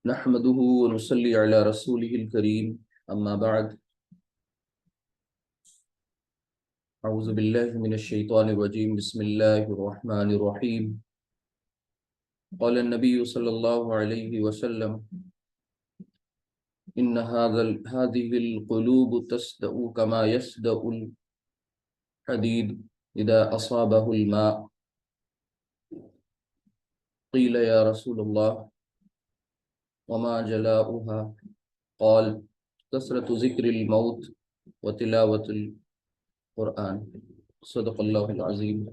नहमदुहु व नुसल्ली अला रसूलिहिल करीम अम्मा बअद अऊज़ु बिल्लाहि मिनश शैतानिर रजीम बिस्मिल्लाहिर रहमानिर रहीम क़ाल नबिय्यु सल्लल्लाहु अलैहि वसल्लम इन्न हादिहिल क़ुलूब तस्दउ कमा यसदउल हदीद इदा असाबहुल मा क़ील या रसूलल्लाह वमा जलाउहा क़ाल कसरतु ज़िक्रिल मौत व तिलावतुल क़ुरआन सदक़ल्लाहुल अज़ीम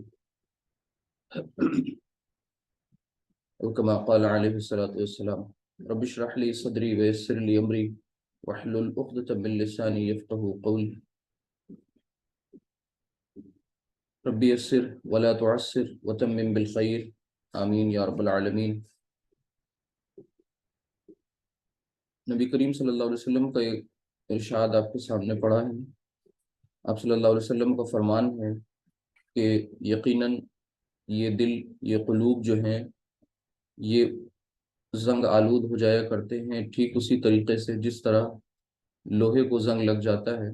कमा क़ाल अलैहिस्सलातु वस्सलाम रब्बि इश्रह ली सदरी व यस्सिर ली अमरी वहलुल उक़दतम मिन लिसानी यफ़क़हू क़ौली रब्बि यस्सिर वला तुअस्सिर व तम्मिम बिल खैर आमीन या रब्बल आलमीन। नबी करीम सल्लल्लाहु अलैहि वसल्लम का एक इरशाद आपके सामने पढ़ा है। आप सल्लल्लाहु अलैहि वसल्लम का फरमान है कि यकीनन ये दिल, ये क़ुलूब जो हैं, ये जंग आलूद हो जाया करते हैं ठीक उसी तरीके से जिस तरह लोहे को जंग लग जाता है।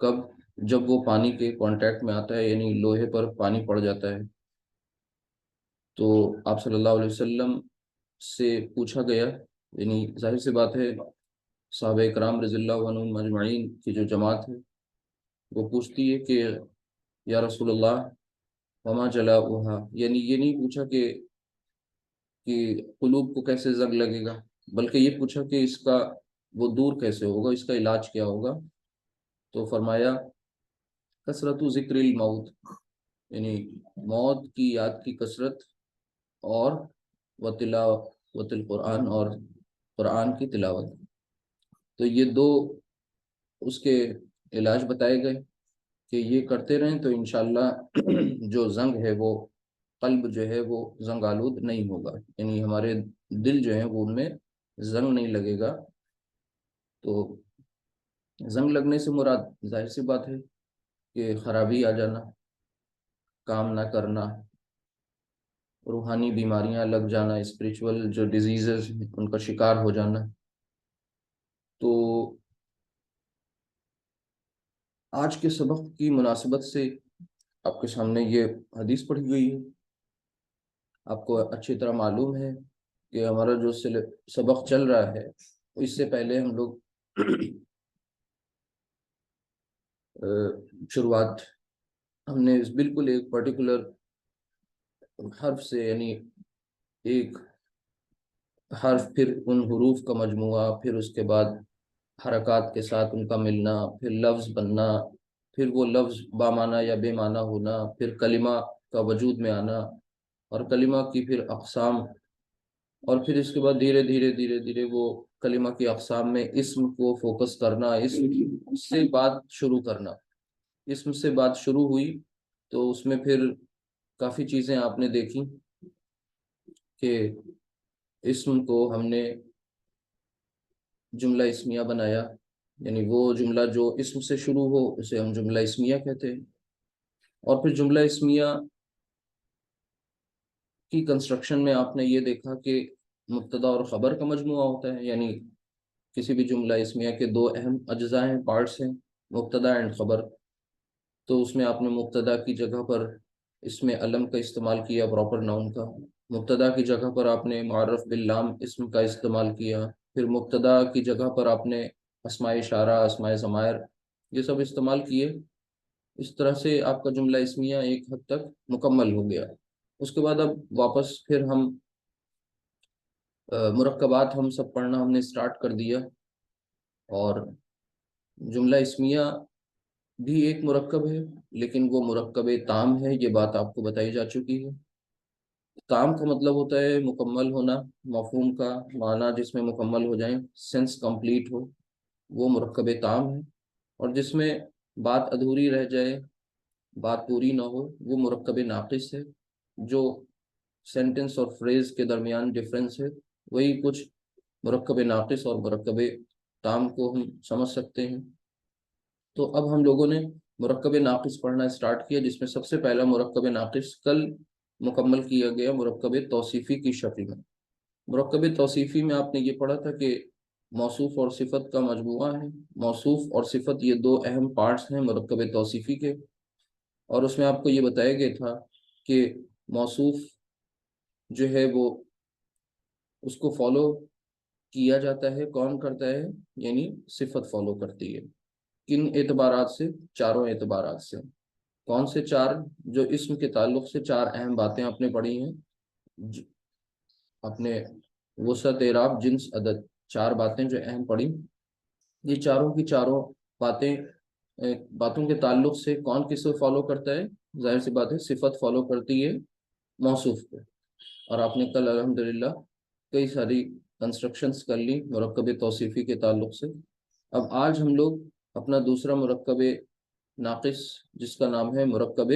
कब? जब वो पानी के कांटेक्ट में आता है, यानी लोहे पर पानी पड़ जाता है। तो आप सल्लल्लाहु अलैहि वसल्लम से पूछा गया, यानी जाहिर सी बात है सहाबा इकराम रज़ियल्लाहु अन्हुम अजमईन की जो जमात है वो पूछती है कि या रसूलल्लाह वमा जलाउहा, यानी ये नहीं पूछा कि कुलूब को कैसे जंग लगेगा, बल्कि ये पूछा कि इसका वो दूर कैसे होगा, इसका इलाज क्या होगा। तो फरमाया कसरतु ज़िक्रिल मौत, यानी मौत की याद की कसरत, और वतिलावतिल कुरान, और कुरान की तिलावत। तो ये दो उसके इलाज बताए गए कि ये करते रहें तो इंशाअल्लाह जो जंग है वो, कल्ब जो है वो जंग आलूद नहीं होगा, यानी हमारे दिल जो है वो उनमें जंग नहीं लगेगा। तो जंग लगने से मुराद जाहिर सी बात है कि खराबी आ जाना, काम ना करना, रूहानी बीमारियां लग जाना, स्पिरिचुअल जो डिजीजेस हैं उनका शिकार हो जाना। तो आज के सबक की मुनासिबत से आपके सामने ये हदीस पढ़ी गई है। आपको अच्छी तरह मालूम है कि हमारा जो सबक चल रहा है, इससे पहले हम लोग शुरुआत हमने बिल्कुल एक पर्टिकुलर हर्फ से, यानी एक हर्फ, फिर उन हुरूफ का मजमुआ, फिर उसके बाद हरकत के साथ उनका मिलना, फिर लफ्ज़ बनना, फिर वो लफ्ज़ बामाना या बेमाना होना, फिर कलिमा का वजूद में आना, और कलिमा की फिर अक़साम, और फिर इसके बाद धीरे धीरे धीरे धीरे वो कलिमा की अक़साम में इस्म को फोकस करना, इस्म से बात शुरू करना। इस्म से बात शुरू हुई तो उसमें फिर काफ़ी चीज़ें आपने देखी कि इस्म को हमने जुमला इस्मिया बनाया, यानी वो जुमला जो इस्म से शुरू हो उसे हम जुमला इस्मिया कहते हैं। और फिर जुमला इस्मिया की कंस्ट्रक्शन में आपने ये देखा कि मुब्तदा और ख़बर का मजमुआ होता है, यानी किसी भी जुमला इस्मिया के दो अहम अज्जा हैं, पार्ट्स हैं, मुब्तदा एंड ख़बर। तो उसमें आपने मुब्तदा की जगह पर इसमें अलम का इस्तेमाल किया, प्रॉपर नाउन का। मुब्तदा की जगह पर आपने मुअर्रफ बिल्लाम इसम का इस्तेमाल किया। फिर मुब्तदा की जगह पर आपने अस्माए इशारा, अस्माए ज़मायर, ये सब इस्तेमाल किए। इस तरह से आपका जुमला इस्मिया एक हद तक मुकम्मल हो गया। उसके बाद अब वापस फिर हम मुरक्कबात हम सब पढ़ना हमने स्टार्ट कर दिया। और जुमला इस्मिया भी एक मुरक्कब है, लेकिन वो मुरक्कब ताम है, ये बात आपको बताई जा चुकी है। ताम का मतलब होता है मुकम्मल होना, मफहूम का माना जिसमें मुकम्मल हो जाए, सेंस कंप्लीट हो, वो मुरक्कब ताम है। और जिसमें बात अधूरी रह जाए, बात पूरी ना हो, वो मुरक्कब नाक़िस है। जो सेंटेंस और फ्रेज के दरमियान डिफरेंस है, वही कुछ मुरक्कब नाक़िस और मुरक्कब ताम को हम समझ सकते हैं। तो अब हम लोगों ने मुरक्कब नाक़िस पढ़ना स्टार्ट किया, जिसमें सबसे पहला मुरक्कब नाक़िस कल मुकम्मल किया गया मुरक्कब तौसीफ़ी की शक्ल में। मुरक्कब तौसीफ़ी में आपने ये पढ़ा था कि मौसूफ और सिफत का मजमूआ है। मौसूफ और सिफत ये दो अहम पार्ट्स हैं मुरक्कब तौसीफ़ी के। और उसमें आपको ये बताया गया था कि मौसूफ जो है वो उसको फॉलो किया जाता है, कौन करता है, यानी सिफत फॉलो करती है। किन एतबारात से? चारों एतबारात से। कौन से चार? जो इस्म के ताल्लुक से चार अहम बातें आपने पढ़ी हैं, अपने वसअत, एराब, जिन्स, अदद, चार बातें जो अहम पढ़ी। ये चारों की चारों बातें बातों के ताल्लुक से कौन किसे फॉलो करता है? जाहिर सी बात है, सिफत फॉलो करती है मौसूफ को। और आपने कल अल्हम्दुलिल्लाह कई सारी कंस्ट्रक्शंस कर ली मुरक्कब तौसीफ़ी के ताल्लुक से। अब आज हम लोग अपना दूसरा मुरक्कब नाक़िस, जिसका नाम है मुरक्कब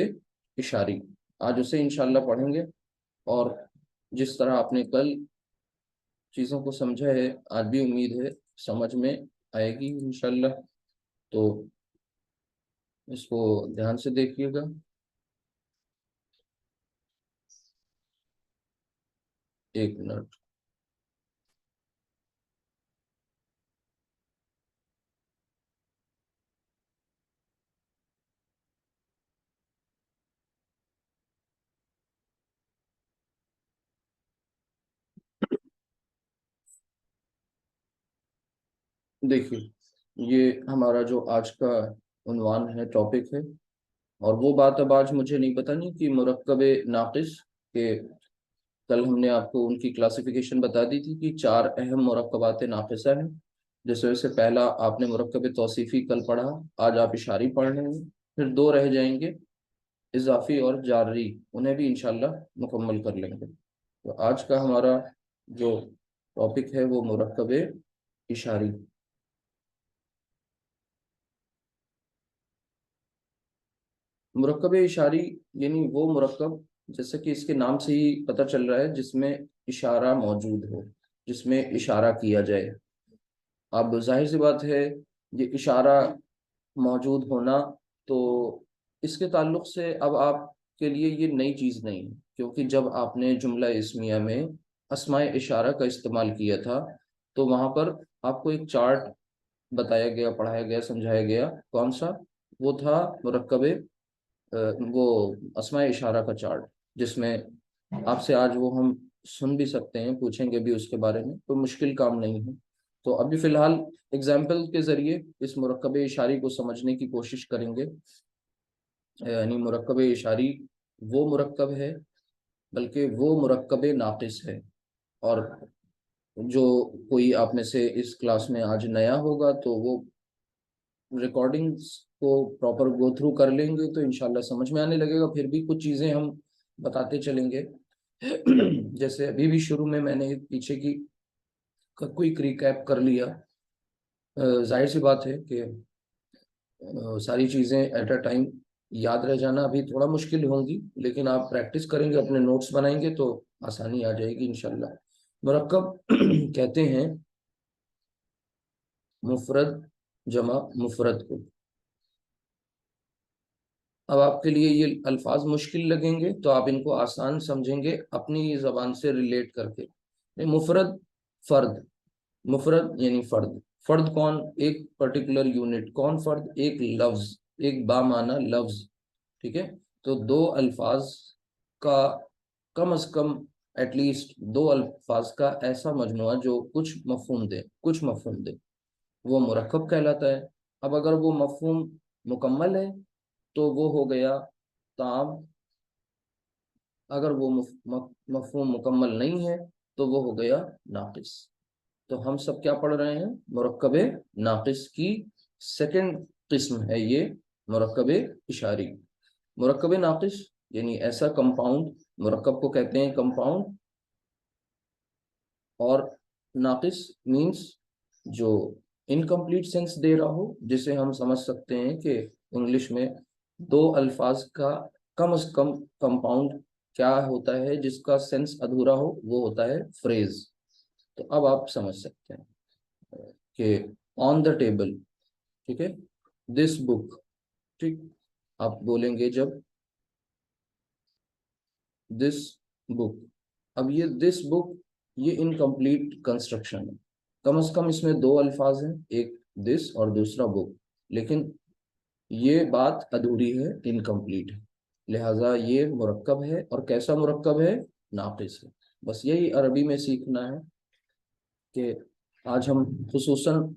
इशारी, आज उसे इंशाअल्लाह पढ़ेंगे। और जिस तरह आपने कल चीज़ों को समझा है, आज भी उम्मीद है समझ में आएगी इंशाअल्लाह। तो इसको ध्यान से देखिएगा। एक मिनट। देखिए, ये हमारा जो आज का उन्वान है, टॉपिक है। और वो बात अब आज मुझे नहीं पता नहीं कि मुरक्कब नाक़िस के, कल हमने आपको उनकी क्लासिफिकेशन बता दी थी कि चार अहम मुरक्कबात नाक़िसा हैं। जिस वजह से पहला आपने मुरक्कब तौसीफ़ी कल पढ़ा, आज आप इशारी पढ़ रहे हैं। फिर दो रह जाएंगे, इजाफी और जारी, उन्हें भी इंशाल्लाह मुकम्मल कर लेंगे। तो आज का हमारा जो टॉपिक है वो मुरक्कब इशारी। मुरक्कब इशारी यानी वो मुरक्कब, जैसे कि इसके नाम से ही पता चल रहा है, जिसमें इशारा मौजूद हो, जिसमें इशारा किया जाए। अब जाहिर सी बात है, ये इशारा मौजूद होना, तो इसके ताल्लुक से अब आपके लिए ये नई चीज़ नहीं है, क्योंकि जब आपने जुमला इस्मिया में अस्माए इशारा का इस्तेमाल किया था, तो वहाँ पर आपको एक चार्ट बताया गया, पढ़ाया गया, समझाया गया। कौन सा? वो था मुरक्कब वो अस्माए इशारा का चार्ट, जिसमें आपसे आज वो हम सुन भी सकते हैं, पूछेंगे भी उसके बारे में, कोई मुश्किल काम नहीं है। तो अभी फ़िलहाल एग्जाम्पल के ज़रिए इस मुरक्कब इशारी को समझने की कोशिश करेंगे। यानी मुरक्कब इशारी वो मुरक्कब है, बल्कि वो मुरक्कब नाक़िस है। और जो कोई आप में से इस क्लास में आज नया होगा, तो वो रिकॉर्डिंग्स को प्रॉपर गो थ्रू कर लेंगे तो इंशाल्लाह समझ में आने लगेगा। फिर भी कुछ चीज़ें हम बताते चलेंगे। जैसे अभी भी शुरू में मैंने पीछे की का क्विक रिकैप कर लिया। जाहिर सी बात है कि सारी चीज़ें एट अ टाइम याद रह जाना अभी थोड़ा मुश्किल होंगी, लेकिन आप प्रैक्टिस करेंगे, अपने नोट्स बनाएंगे तो आसानी आ जाएगी इंशाल्लाह। मुरक्कब कहते हैं मुफरद जमा मुफरद को। अब आपके लिए ये अल्फाज मुश्किल लगेंगे, तो आप इनको आसान समझेंगे अपनी ज़बान से रिलेट करके। मुफरद, फर्द। मुफरद यानी फर्द। फर्द कौन? एक पर्टिकुलर यूनिट। कौन फर्द? एक लफ्ज, एक बामाना लफ्ज। ठीक है। तो दो अल्फाज का, कम अज कम एटलीस्ट दो अल्फाज का ऐसा मजमुआ जो कुछ मफहूम दे, कुछ मफहूम दे, वो मुरक्कब कहलाता है। अब अगर वो मफहूम मुकम्मल है तो वो हो गया ताम। अगर वो मफहूम मुकम्मल नहीं है तो वो हो गया नाकिस। तो हम सब क्या पढ़ रहे हैं? मुरक्कब नाकिस की सेकंड किस्म है ये मुरक्कब इशारी। मुरक्कब नाकिस यानी ऐसा कंपाउंड, मुरक्कब को कहते हैं कंपाउंड, और नाकिस मींस जो इनकम्प्लीट सेंस दे रहा हो, जिसे हम समझ सकते हैं कि इंग्लिश में दो अल्फाज का कम से कम कंपाउंड क्या होता है, जिसका सेंस अधूरा हो, वो होता है फ्रेज। तो अब आप समझ सकते हैं कि ऑन द टेबल, ठीक है, दिस बुक, ठीक, आप बोलेंगे जब दिस बुक। अब ये दिस बुक ये इनकम्प्लीट कंस्ट्रक्शन है। कम से कम इसमें दो अल्फाज हैं, एक दिस और दूसरा बुक, लेकिन ये बात अधूरी है, इनकम्प्लीट है। लिहाजा ये मुरक्कब है, और कैसा मुरक्कब है? नाकिस है। बस यही अरबी में सीखना है कि आज हम खुसूसन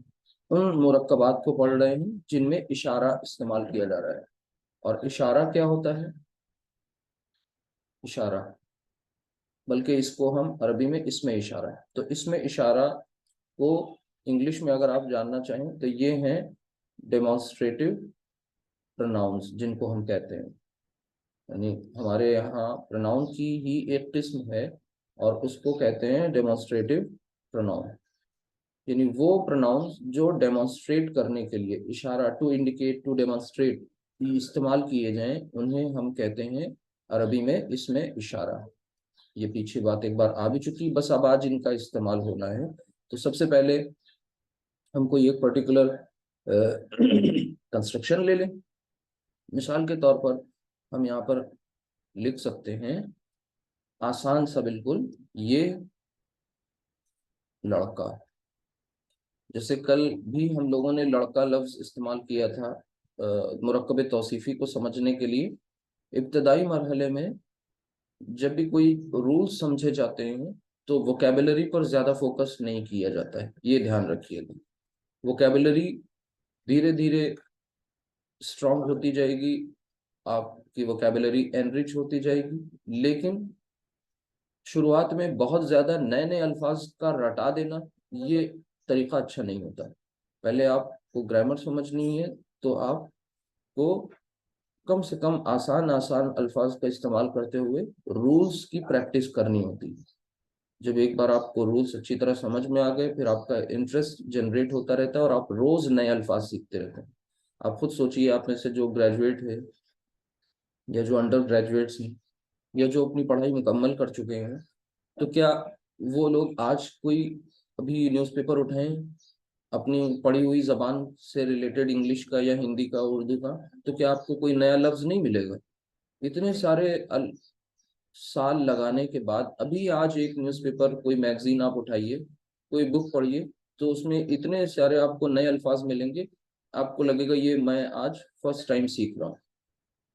उन मुरक्कबात को पढ़ रहे हैं जिनमें इशारा इस्तेमाल किया जा रहा है। और इशारा क्या होता है? इशारा, बल्कि इसको हम अरबी में इसमें इशारा है। तो इसमें इशारा को इंग्लिश में अगर आप जानना चाहें तो ये हैं डेमोन्स्ट्रेटिव प्रोनाउंस, जिनको हम कहते हैं। यानी हमारे यहाँ प्रोनाउन की ही एक किस्म है और उसको कहते हैं डेमोन्स्ट्रेटिव प्रोनाउन। यानी वो प्रोनाउंस जो डेमोन्स्ट्रेट करने के लिए, इशारा, टू इंडिकेट, टू डेमोन्स्ट्रेट, इस्तेमाल किए जाएं, उन्हें हम कहते हैं अरबी में इसमें इशारा। ये पीछे बात एक बार आ भी चुकी, बस अब आज इनका इस्तेमाल होना है। तो सबसे पहले हम कोई एक पर्टिकुलर कंस्ट्रक्शन ले लें। मिसाल के तौर पर हम यहाँ पर लिख सकते हैं, आसान सा बिल्कुल, ये लड़का। जैसे कल भी हम लोगों ने लड़का लफ्ज इस्तेमाल किया था मुरक्कब तौसीफी को समझने के लिए। इब्तदाई मरहले में जब भी कोई रूल्स समझे जाते हैं तो वोकेबलरी पर ज्यादा फोकस नहीं किया जाता है, ये ध्यान रखिएगा। वोकेबलरी धीरे धीरे स्ट्रांग होती जाएगी, आपकी वोकेबलरी एनरिच होती जाएगी, लेकिन शुरुआत में बहुत ज्यादा नए नए अल्फाज का रटा देना, ये तरीका अच्छा नहीं होता। पहले आपको ग्रामर समझनी है तो आपको कम से कम आसान आसान अल्फाज का इस्तेमाल करते हुए रूल्स की प्रैक्टिस करनी होती है। जब एक बार आपको रूल्स अच्छी तरह समझ में आ गए, फिर आपका इंटरेस्ट जनरेट होता रहता है और आप रोज नए अल्फाज सीखते रहते हैं। आप खुद सोचिए, आप में से जो ग्रेजुएट है या जो अंडर ग्रेजुएट्स हैं या जो अपनी पढ़ाई मुकम्मल कर चुके हैं, तो क्या वो लोग आज कोई अभी न्यूज़पेपर उठाएं अपनी पढ़ी हुई जबान से रिलेटेड, इंग्लिश का या हिंदी का, उर्दू का, तो क्या आपको कोई नया लफ्ज नहीं मिलेगा? इतने सारे साल लगाने के बाद अभी आज एक न्यूज़पेपर, कोई मैगजीन आप उठाइए, कोई बुक पढ़िए, तो उसमें इतने सारे आपको नए अल्फाज मिलेंगे, आपको लगेगा ये मैं आज फर्स्ट टाइम सीख रहा हूँ।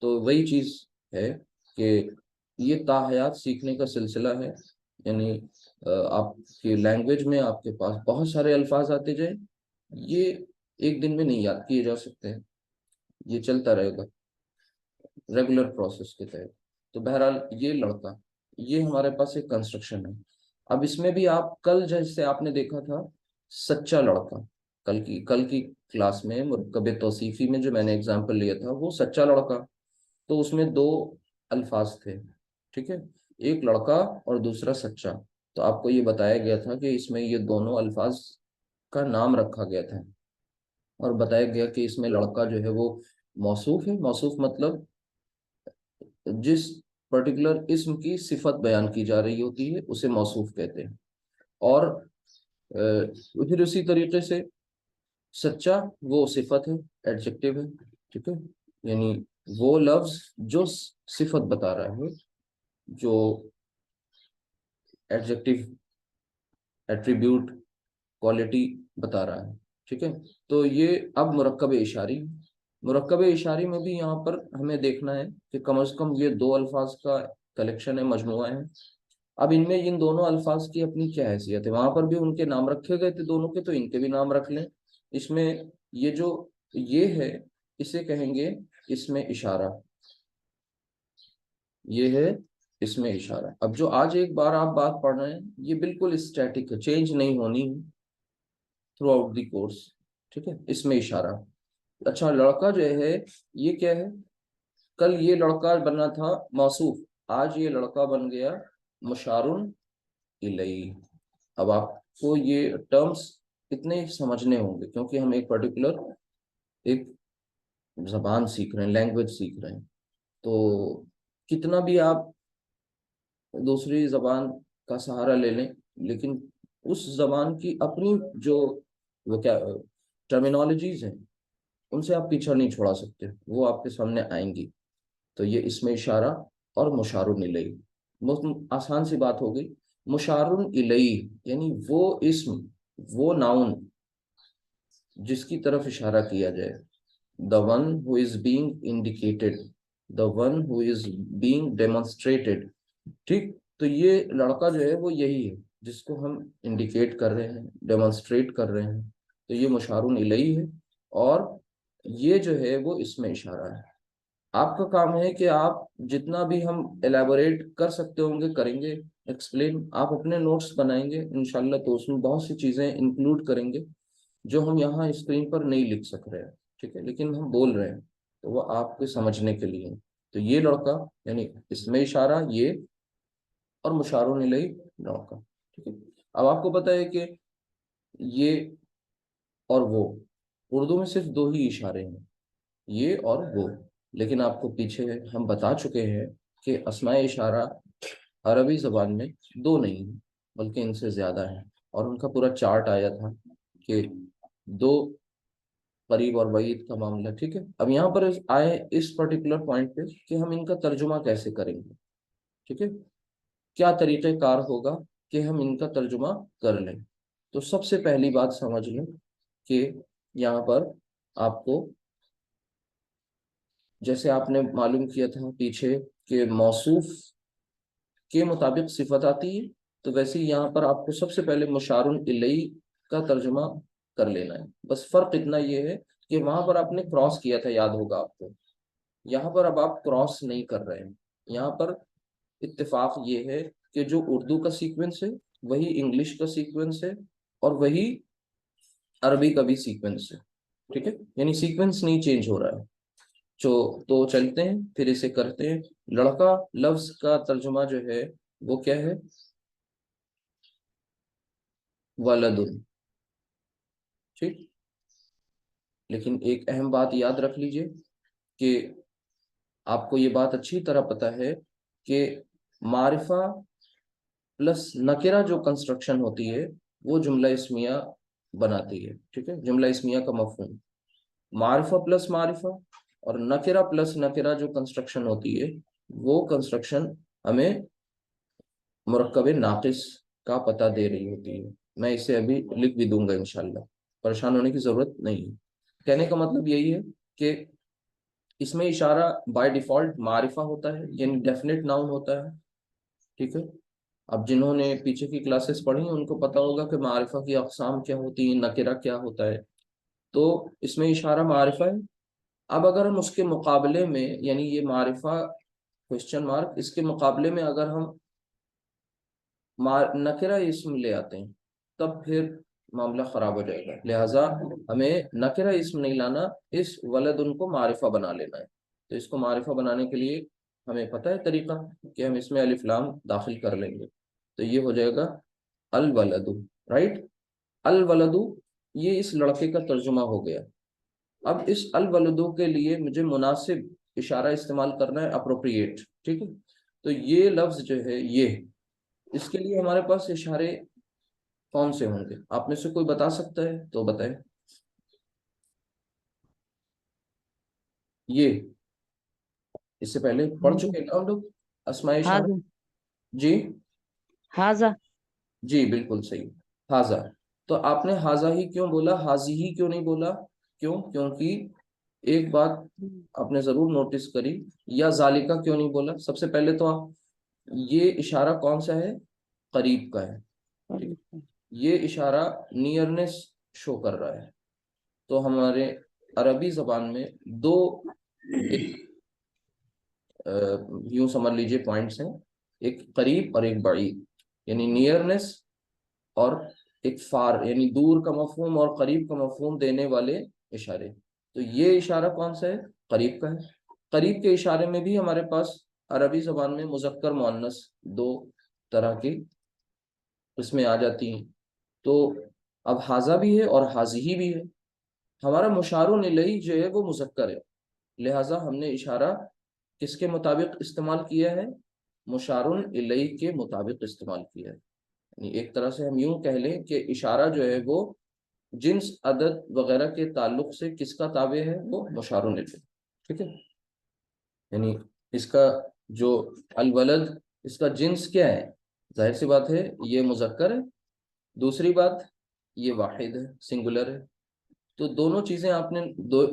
तो वही चीज़ है कि ये ताहयात सीखने का सिलसिला है। यानी आपकी लैंग्वेज में आपके पास बहुत सारे अल्फाज आते जाए, ये एक दिन में नहीं याद किए जा सकते हैं, ये चलता रहेगा रेगुलर प्रोसेस के तहत। तो बहरहाल ये लड़का, ये हमारे पास एक कंस्ट्रक्शन है। अब इसमें भी आप कल जैसे आपने देखा था सच्चा लड़का, कल की क्लास में मुरक्कब तौसीफी में जो मैंने एग्जांपल लिया था वो सच्चा लड़का। तो उसमें दो अल्फाज थे, ठीक है, एक लड़का और दूसरा सच्चा। तो आपको ये बताया गया था कि इसमें ये दोनों अल्फाज का नाम रखा गया था, और बताया गया कि इसमें लड़का जो है वो मौसूफ है। मौसूफ मतलब जिस पर्टिकुलर इस्म की सिफत बयान की जा रही होती है उसे मौसूफ कहते हैं। और फिर उसी तरीके से सच्चा वो सिफत है, एडजेक्टिव है, ठीक है। यानी वो लफ्ज जो सिफत बता रहा है, जो एडजेक्टिव, एट्रीब्यूट, क्वालिटी बता रहा है, ठीक है। तो ये अब मुरक्कब इशारी, मुरक्कब इशारी में भी यहाँ पर हमें देखना है कि कम से कम ये दो अल्फाज का कलेक्शन है, मजमुआ है। अब इनमें इन दोनों अल्फाज की अपनी क्या हैसियत है? वहां पर भी उनके नाम रखे गए थे दोनों के, तो इनके भी नाम रख लें। इसमें ये जो ये है, इसे कहेंगे इसमें इशारा, ये है इसमें इशारा। अब जो आज एक बार आप बात पढ़ रहे हैं ये बिल्कुल स्टैटिक है, चेंज नहीं होनी है थ्रू आउट द कोर्स, ठीक है। इसमें इशारा। अच्छा, लड़का जो है ये क्या है? कल ये लड़का बना था मौसूफ, आज ये लड़का बन गया मुशारुन इलई। अब आपको ये टर्म्स इतने समझने होंगे क्योंकि हम एक पर्टिकुलर एक जबान सीख रहे हैं, लैंग्वेज सीख रहे हैं। तो कितना भी आप दूसरी जबान का सहारा ले लें, लेकिन उस जबान की अपनी जो वो क्या टर्मिनोलॉजीज हैं, उनसे आप पीछा नहीं छोड़ा सकते, वो आपके सामने आएंगी। तो ये इसमें इशारा और मुशारुन इलैही, बहुत आसान सी बात हो गई। मुशारुन इलई यानी वो इस्म, वो नाउन जिसकी तरफ इशारा किया जाए, the one who is being indicated, the one who is being demonstrated. ठीक, तो ये लड़का जो है वो यही है जिसको हम इंडिकेट कर रहे हैं, डेमोन्स्ट्रेट कर रहे हैं, तो ये मुशारुन इलई है। और ये जो है वो इसमें इशारा है। आपका काम है कि आप जितना भी हम एलैबोरेट कर सकते होंगे करेंगे, एक्सप्लेन, आप अपने नोट्स बनाएंगे इंशाल्लाह, तो उसमें बहुत सी चीज़ें इंक्लूड करेंगे जो हम यहाँ स्क्रीन पर नहीं लिख सक रहे हैं, ठीक है, लेकिन हम बोल रहे हैं, तो वो आपके समझने के लिए है। तो ये लड़का यानी इसमें इशारा ये, और मुशारुन इलैहि लड़का, ठीक है। अब आपको पता है कि ये और वो, उर्दू में सिर्फ दो ही इशारे हैं, ये और वो, लेकिन आपको पीछे हम बता चुके हैं कि अस्माए इशारा अरबी ज़बान में दो नहीं है, बल्कि इनसे ज़्यादा है। और उनका पूरा चार्ट आया था कि दो करीब और बईद का मामला, ठीक है। अब यहाँ पर आए इस पर्टिकुलर पॉइंट पे कि हम इनका तर्जुमा कैसे करेंगे, ठीक है, क्या तरीक़ेकार होगा कि हम इनका तर्जुमा कर लें। तो सबसे पहली बात समझ लें कि यहाँ पर आपको, जैसे आपने मालूम किया था पीछे कि मौसूफ के मुताबिक सिफत आती है, तो वैसे ही यहाँ पर आपको सबसे पहले मुशारुन इलैहि का तर्जुमा कर लेना है। बस फर्क इतना ये है कि वहां पर आपने क्रॉस किया था, याद होगा आपको, यहाँ पर अब आप क्रॉस नहीं कर रहे हैं। यहाँ पर इत्तेफाक ये है कि जो उर्दू का सीक्वेंस है वही इंग्लिश का सीक्वेंस है, और वही अरबी का भी सीक्वेंस है, ठीक है, यानी सीक्वेंस नहीं चेंज हो रहा है। तो चलते हैं फिर इसे करते हैं। लड़का लफ्ज का तर्जुमा जो है वो क्या है, वलदुन, ठीक। लेकिन एक अहम बात याद रख लीजिए कि आपको ये बात अच्छी तरह पता है कि मारिफा प्लस नकेरा जो कंस्ट्रक्शन होती है वो जुमला इस्मिया बनाती है, ठीक है, जुमला इस्मिया का मफहूम। मारिफा प्लस मारिफा और नकेरा प्लस नकेरा जो कंस्ट्रक्शन होती है, वो कंस्ट्रक्शन हमें मुरक्कब नाकिस का पता दे रही होती है। मैं इसे अभी लिख भी दूंगा इंशाल्लाह, परेशान होने की जरूरत नहीं है। कहने का मतलब यही है कि इसमें इशारा बाय डिफॉल्ट मारिफा होता है, यानी डेफिनेट नाउन होता है, ठीक है। अब जिन्होंने पीछे की क्लासेस पढ़ी हैं उनको पता होगा कि मारिफा की अकसाम क्या होती है, नकेरा क्या होता है। तो इसमें इशारा मारिफा है। अब अगर हम उसके मुकाबले में, यानी ये मारिफा क्वेश्चन मार्क, इसके मुकाबले में अगर हम नकेरा इसम ले आते हैं, तब फिर मामला खराब हो जाएगा। लिहाजा हमें नकेरा इसम नहीं लाना, इस वलद उनको मारिफा बना लेना है। तो इसको मारिफा बनाने के लिए हमें पता है तरीका कि हम इसमें अलिफ लाम दाखिल कर लेंगे, तो ये हो जाएगा अल वलदु, राइट। अल वलदु, ये इस लड़के का तर्जुमा हो गया। अब इस अल वलदु के लिए मुझे मुनासिब इशारा इस्तेमाल करना है, अप्रोप्रिएट, ठीक है। तो ये लफ्ज जो है ये, इसके लिए हमारे पास इशारे कौन से होंगे, आप में से कोई बता सकता है तो बताएं। ये इससे पहले पढ़ हाजा चुके हैं ना हम लोग अस्माए इशारा। हाजा जी, हाजा। जी बिल्कुल सही, हाजा। तो आपने हाजा ही क्यों बोला, हाजी ही क्यों नहीं बोला, क्यों? क्योंकि एक बात आपने जरूर नोटिस करी, या जालिका क्यों नहीं बोला। सबसे पहले तो आप, ये इशारा कौन सा है, करीब का है, ठीक। ये इशारा नियरनेस शो कर रहा है। तो हमारे अरबी जबान में दो, यूं समझ लीजिए पॉइंट्स हैं, एक करीब और एक बईद, यानी नियरनेस और एक फार यानी दूर का मफहूम और करीब का मफहूम देने वाले इशारे। तो ये इशारा कौन सा है, करीब का है। करीब के इशारे में भी हमारे पास अरबी जबान में मुजक्कर मुअन्नस दो तरह की इसमें आ जाती हैं। तो अब हाजा भी है और हाजी भी है। हमारा मुशारुन इलैहि जो है वो मुजक्कर है, लिहाजा हमने इशारा किसके मुताबिक इस्तेमाल किया है, मुशारुन इलैहि के मुताबिक इस्तेमाल किया है। यानी एक तरह से हम यूं कह लें कि इशारा जो है वो जिन्स, अदद वगैरह के ताल्लुक से किसका ताबे है, वो मुशारुन इलैहि, ठीक है। यानी इसका जो अल वलद, इसका जिन्स क्या है, जाहिर सी बात है ये मुज़क्कर है, दूसरी बात ये वाहिद है, सिंगुलर है। तो दोनों चीजें आपने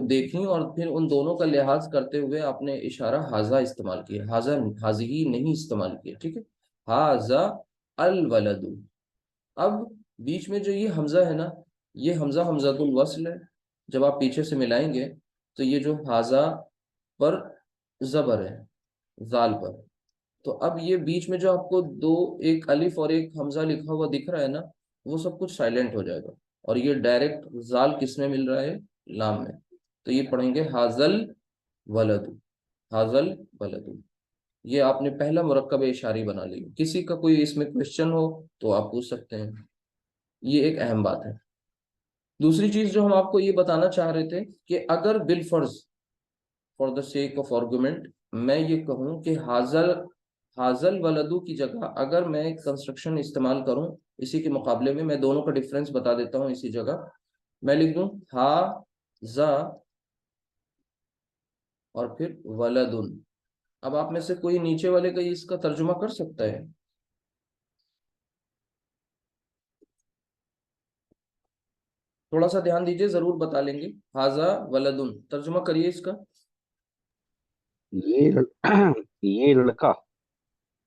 देखी और फिर उन दोनों का लिहाज करते हुए आपने इशारा हाजा इस्तेमाल किया, हाजा हाजिही नहीं इस्तेमाल किया, ठीक है। हाजा अल वलदु। अब बीच में जो ये हमजा है ना, ये हमजा हमजातुल वस्ल है। जब आप पीछे से मिलाएंगे तो ये जो हाजा पर जबर है, जाल पर, तो अब ये बीच में जो आपको दो, एक अलिफ और एक हमजा लिखा हुआ दिख रहा है ना, वो सब कुछ साइलेंट हो जाएगा और ये डायरेक्ट जाल किस में मिल रहा है, लाम में। तो ये पढ़ेंगे हाजल वलदु, हाजल वलदु। ये आपने पहला मुरक्कब इशारी बना ली। किसी का कोई इसमें क्वेश्चन हो तो आप पूछ सकते हैं, ये एक अहम बात है। दूसरी चीज जो हम आपको ये बताना चाह रहे थे कि अगर बिलफर्ज, for the sake of argument, मैं ये कहूँ कि हाजल हाजल वलदू की जगह अगर मैं एक कंस्ट्रक्शन इस्तेमाल करूं, इसी के मुकाबले में मैं दोनों का डिफरेंस बता देता हूं। इसी जगह मैं लिख दूं हा जा और फिर वलदुन। अब आप में से कोई नीचे वाले का इसका तर्जुमा कर सकता है? थोड़ा सा ध्यान दीजिए, जरूर बता लेंगे। हाजा वलदुन, तर्जुमा करिए इसका। ये ये लड़का।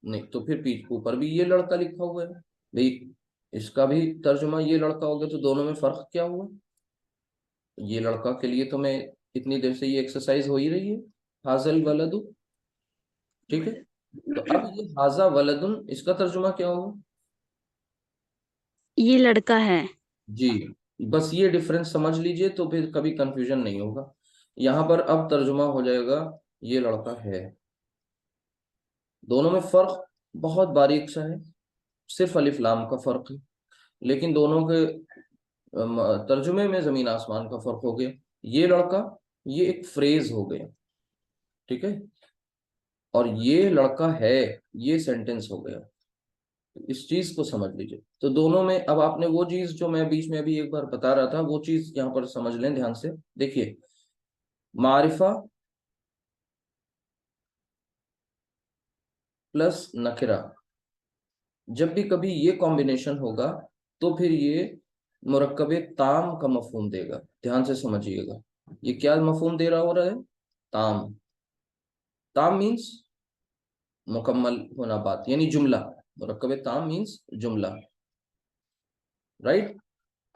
नहीं तो फिर पीठ ऊपर भी ये लड़का लिखा हुआ है भाई, इसका भी तर्जुमा ये लड़का हो गया, तो दोनों में फर्क क्या हुआ? ये लड़का के लिए तो मैं इतनी देर से ये एक्सरसाइज हो ही रही है, हाजल वलदु, ठीक है। तो अब ये हाजा वलदुन, इसका तर्जुमा क्या होगा? ये लड़का है। जी, बस ये डिफरेंस समझ लीजिए तो फिर कभी कंफ्यूजन नहीं होगा। यहाँ पर अब तर्जुमा हो जाएगा ये लड़का है। दोनों में फर्क बहुत बारीक सा है, सिर्फ अलिफ लाम का फर्क है, लेकिन दोनों के तर्जुमे में जमीन आसमान का फर्क हो गया। ये लड़का, ये एक फ्रेज हो गया, ठीक है, और ये लड़का है, ये सेंटेंस हो गया। तो इस चीज को समझ लीजिए। तो दोनों में अब आपने वो चीज जो मैं बीच में अभी एक बार बता रहा था, वो चीज यहाँ पर समझ लें ध्यान से। देखिए, मारिफा प्लस नकिरा, जब भी कभी ये कॉम्बिनेशन होगा तो फिर ये मुरक्कबे ताम का मफहूम देगा। ध्यान से समझिएगा, ये क्या मफहूम दे रहा हो रहा है? ताम। ताम मीन्स मुकम्मल होना बात, यानी जुमला। मुरक्कबे ताम मीन्स जुमला, राइट।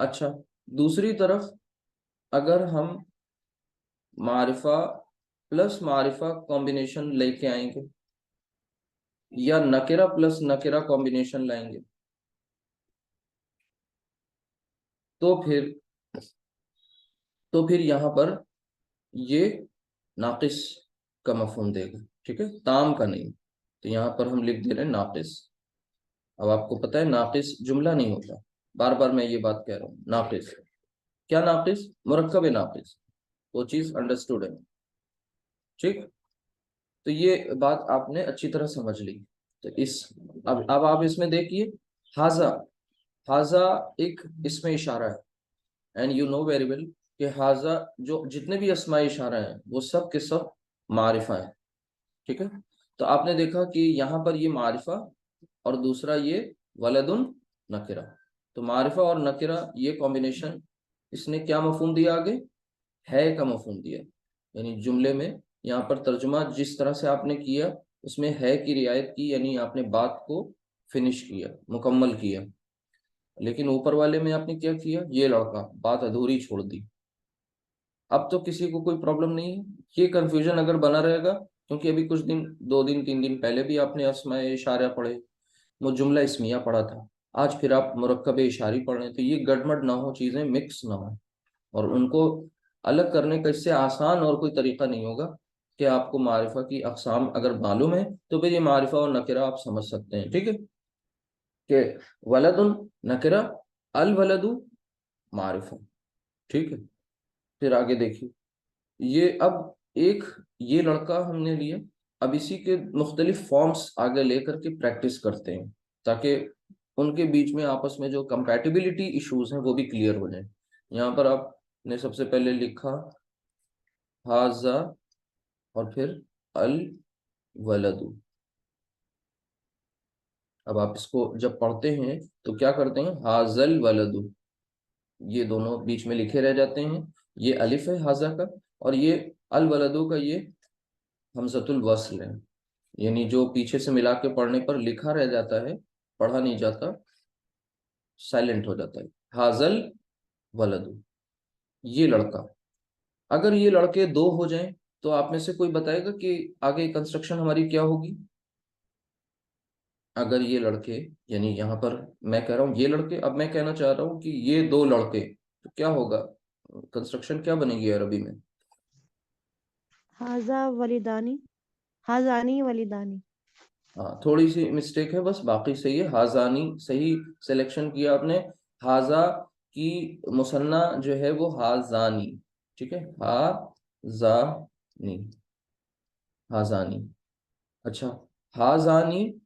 अच्छा, दूसरी तरफ अगर हम मारिफा प्लस मारिफा कॉम्बिनेशन लेके आएंगे या नकेरा प्लस नकेरा कॉम्बिनेशन लाएंगे, तो फिर यहाँ पर ये नाकिस का मफहूम देगा, ठीक है, ताम का नहीं। तो यहाँ पर हम लिख दे रहे हैं नाकिस। अब आपको पता है नाकिस जुमला नहीं होता, बार बार मैं ये बात कह रहा हूँ। नाकिस क्या? नाकिस मुरक्कब नाकिस, वो चीज अंडरस्टूड है, ठीक। तो ये बात आपने अच्छी तरह समझ ली। तो इस अब आप इसमें देखिए, हाजा, हाजा एक इसमें इशारा है, and you know very well कि हाजा जो जितने भी अस्मा इशारा हैं वो सब के सब मारिफा है, ठीक है। तो आपने देखा कि यहाँ पर ये मारिफा और दूसरा ये वलदुन नकिरा। तो मारिफा और नकिरा ये कॉम्बिनेशन, इसने क्या मफहूम दिया आगे? है का मफहूम दिया। यानी जुमले में यहाँ पर तर्जुमा जिस तरह से आपने किया, उसमें है की रियायत की, यानी आपने बात को फिनिश किया, मुकम्मल किया। लेकिन ऊपर वाले में आपने क्या किया? ये लड़का, बात अधूरी छोड़ दी। अब तो किसी को कोई प्रॉब्लम नहीं है। ये कंफ्यूजन अगर बना रहेगा, क्योंकि अभी कुछ दिन, 2 दिन 3 दिन पहले भी आपने अस्माए इशारा पढ़े, वो जुमला इस्मिया पढ़ा था, आज फिर आप मुरक्कब इशारी पढ़ रहे हैं, तो ये गड़मड़ ना हो, चीजें मिक्स ना हो। और उनको अलग करने का इससे आसान और कोई तरीका नहीं होगा कि आपको मारिफा की अकसाम अगर मालूम है तो फिर ये मारिफा और नकिरा आप समझ सकते हैं, ठीक है। कि वलदुन नकिरा, अल वलदु मारिफा, ठीक है। फिर आगे देखिए, ये अब एक ये लड़का हमने लिया। अब इसी के मुख्तलिफ फॉर्म्स आगे लेकर के प्रैक्टिस करते हैं, ताकि उनके बीच में आपस में जो कंपैटिबिलिटी इश्यूज हैं वो भी क्लियर हो जाए। यहाँ पर आपने सबसे पहले लिखा हाजा और फिर अल वलदु। अब आप इसको जब पढ़ते हैं तो क्या करते हैं, हाजल वलदु, ये दोनों बीच में लिखे रह जाते हैं। ये अलिफ है हाजा का, और ये अल वलदु का ये हमजतुल वस्ल है, यानी जो पीछे से मिला के पढ़ने पर लिखा रह जाता है, पढ़ा नहीं जाता, साइलेंट हो जाता है। हाजल वलदु, ये लड़का। अगर ये लड़के दो हो जाएं तो आप में से कोई बताएगा कि आगे कंस्ट्रक्शन हमारी क्या होगी। अगर ये लड़के, यानी यहाँ पर मैं कह रहा हूँ ये लड़के, अब मैं कहना चाह रहा हूँ कि ये दो लड़के, तो क्या होगा, कंस्ट्रक्शन क्या बनेगी अरबी में। हाजा वलिदानी, हाजानी वलिदानी। हाँ, थोड़ी सी मिस्टेक है बस, बाकी सही है। हाजानी सही सिलेक्शन किया आपने। हाजा की मुसन्ना जो है वो हाजानी, ठीक है, हाजानी, हाजानी। अच्छा, हाजानी,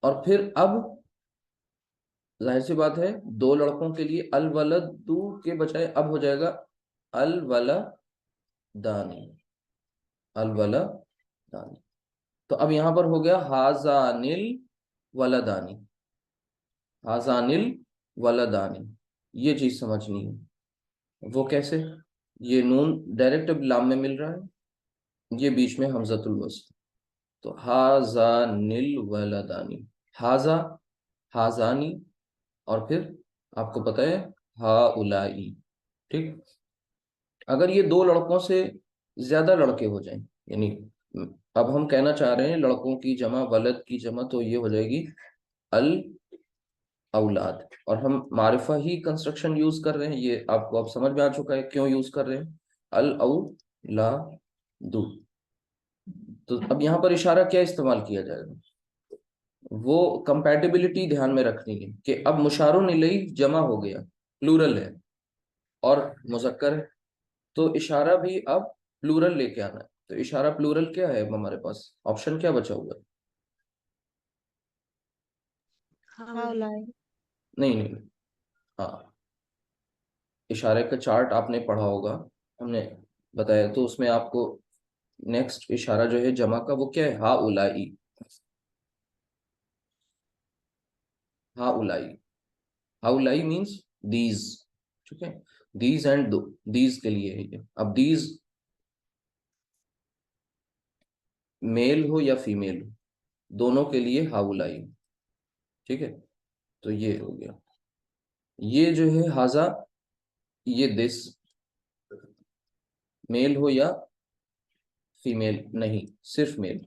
और फिर अब जाहिर सी बात है दो लड़कों के लिए अल वलदू के बजाय अब हो जाएगा अल वलदानी, अल वलदानी। तो अब यहां पर हो गया हाजानिल वलदानी, हाजानिल वलदानी। ये चीज समझनी है। वो कैसे, ये नून डायरेक्ट अब लाम में मिल रहा है, ये बीच में हमजतुल वस्ल, तो हाजानिल वलदानी, हाजा, हाजानी, और फिर आपको पता है हाउलाई, ठीक। अगर ये दो लड़कों से ज्यादा लड़के हो जाएं, यानी अब हम कहना चाह रहे हैं लड़कों की जमा वलद की जमा, तो ये हो जाएगी अल औलाद, और हम मारिफा ही कंस्ट्रक्शन यूज कर रहे हैं, ये आपको अब समझ में आ चुका है क्यों यूज कर रहे हैं, अल औलादु। तो अब यहाँ पर इशारा क्या इस्तेमाल किया जाएगा, वो कंपैटिबिलिटी ध्यान में रखनी है कि अब मुशारुन इलैह जमा हो गया, प्लूरल है, और मुजक्कर है, तो इशारा भी अब प्लूरल लेके आना है। तो इशारा प्लूरल क्या है, अब हमारे पास ऑप्शन क्या बचा हुआ है। हाउलाई। नहीं नहीं नहीं। हाँ, इशारे का चार्ट आपने पढ़ा होगा, हमने बताया, तो उसमें आपको नेक्स्ट इशारा जो है जमा का वो क्या है, हा उलाई, हा उलाई, हा उलाई मीन्स दीज, ठीक है, दीज एंड दो, दीज के लिए है ये। अब दीज मेल हो या फीमेल हो, दोनों के लिए हा उलाई, ठीक है। तो ये हो गया, ये जो है हाजा, ये दिस, मेल हो या फीमेल, नहीं सिर्फ मेल,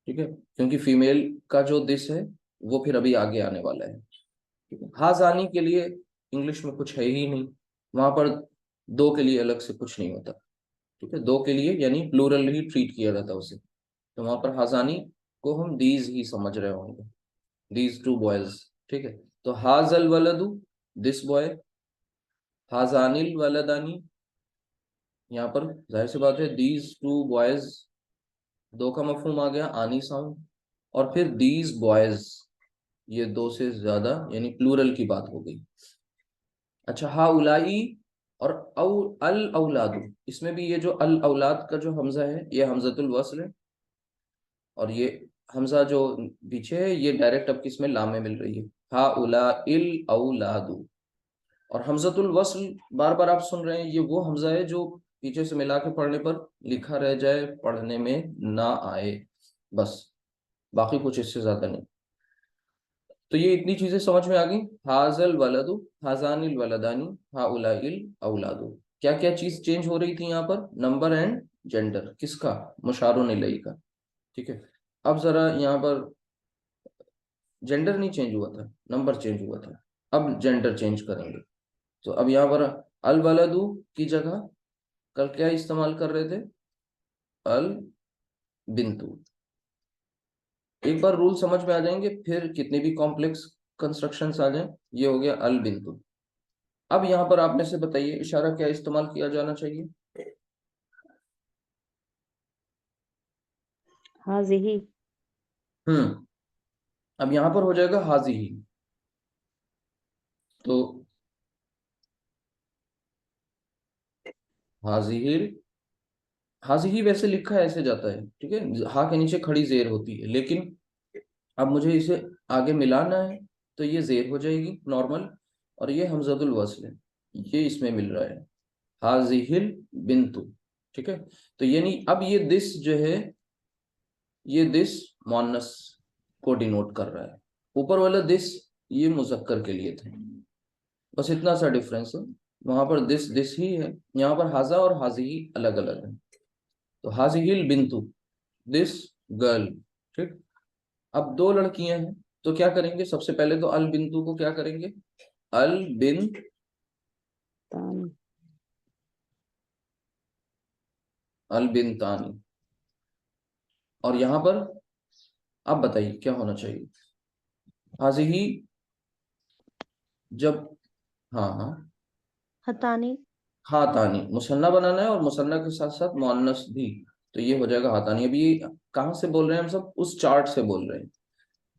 ठीक है, क्योंकि फीमेल का जो दिस है वो फिर अभी आगे आने वाला है, ठीक है। हाजानी के लिए इंग्लिश में कुछ है ही नहीं, वहां पर दो के लिए अलग से कुछ नहीं होता, ठीक है, दो के लिए यानी प्लूरल ही ट्रीट किया जाता है उसे, तो वहां पर हाजानी को हम दीज ही समझ रहे होंगे, दीज टू बॉयज, ठीक है। तो हाजल वलदू, दिस बॉय, हाजानिल वलदानी, यहाँ पर जाहिर सी बात है दीज टू बॉयज, दो का मफहूम आ गया, आनी साउंड, और फिर दीज बॉयज, ये दो से ज्यादा, यानी प्लूरल की बात हो गई। अच्छा, हा उलाई और अल औलादु, इसमें भी ये जो अल औलाद का जो हमजा है ये हमजतुल वस्ल है, और ये हमजा जो पीछे है ये डायरेक्ट अब किस में, लाम में मिल रही है, हा उला इल औलादु। और हमजतुल वस्ल बार बार आप सुन रहे हैं, ये वो हमजा है जो पीछे से मिला के पढ़ने पर लिखा रह जाए, पढ़ने में ना आए, बस, बाकी कुछ इससे ज्यादा नहीं। तो ये इतनी चीजें समझ में आ गई, हाजल वलदु, हाजानिल वलदानी, हाउलाइल औलादु। क्या क्या चीज चेंज हो रही थी यहाँ पर, नंबर एंड जेंडर, किसका, मुशारुन इलैहि का, ठीक है। अब जरा यहाँ पर जेंडर नहीं चेंज हुआ था, नंबर चेंज हुआ था, अब जेंडर चेंज करेंगे। तो अब यहाँ पर अल वलदु की जगह कल क्या इस्तेमाल कर रहे थे, अल बिंतु। एक बार रूल समझ में आ जाएंगे फिर कितने भी कॉम्प्लेक्स कंस्ट्रक्शंस आ जाएं, ये हो गया अल बिंतु। अब यहां पर आप में से बताइए इशारा क्या इस्तेमाल किया जाना चाहिए। हाजिही। अब यहां पर हो जाएगा हाजी ही, तो हाजिहिर, हाजिही वैसे लिखा है ऐसे जाता है, ठीक है, हा के नीचे खड़ी जेर होती है, लेकिन अब मुझे इसे आगे मिलाना है तो ये जेर हो जाएगी नॉर्मल, और ये हमजतुल वस्ल है, ये इसमें मिल रहा है, हाजिहिल बिंतु, ठीक है। तो यानी अब ये दिस जो है, ये दिस मुअन्नस को डिनोट कर रहा है, ऊपर वाला दिस ये मुजक्कर के लिए थे, बस इतना सा डिफरेंस है। वहां पर दिस ही है, यहाँ पर हाजा और हाजी अलग अलग है। तो हाजिहिल बिंतु, दिस गर्ल, ठीक। अब दो लड़कियां हैं, तो क्या करेंगे, सबसे पहले तो अल बिंतु को क्या करेंगे, अल बिन तानी। अल बिन तानी, और यहां पर आप बताइए क्या होना चाहिए, हाजिही जब, हाँ हाँ, हतानी। हातानी मुसन्ना बनाना है और मुसन्ना के साथ साथ मुअन्नस भी, तो ये हो जाएगा हातानी। अभी ये कहाँ से बोल रहे हैं हम सब, उस चार्ट से बोल रहे हैं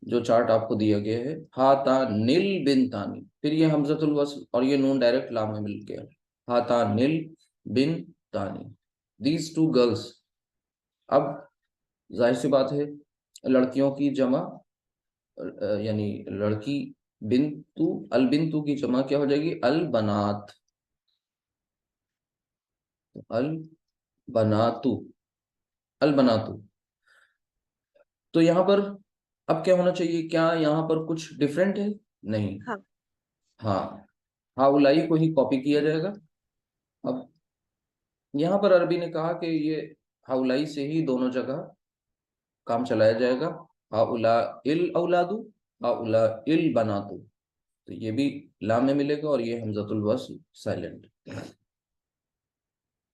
जो चार्ट आपको दिया गया है, हातानिल बिन तानी, फिर ये हमजतुल वस्ल और ये नून डायरेक्ट लाम में मिल गया, हातानिल बिन तानी, दीज टू गर्ल्स। अब जाहिर सी बात है, लड़कियों की जमा यानी लड़की, बिंतु, अल बिंतु की जमा क्या हो जाएगी, अल बनात, अल बनातु, अल बनातु। तो यहाँ पर अब क्या होना चाहिए, क्या यहाँ पर कुछ डिफरेंट है, नहीं, हाँ। हाँ, हाउलाई को ही कॉपी किया जाएगा। अब यहाँ पर अरबी ने कहा कि ये हाउलाई से ही दोनों जगह काम चलाया जाएगा, हाउला इल औलादु, हाउला इल बनातु, तो ये भी लाम में मिलेगा और ये हमजतुल वस्ल साइलेंट।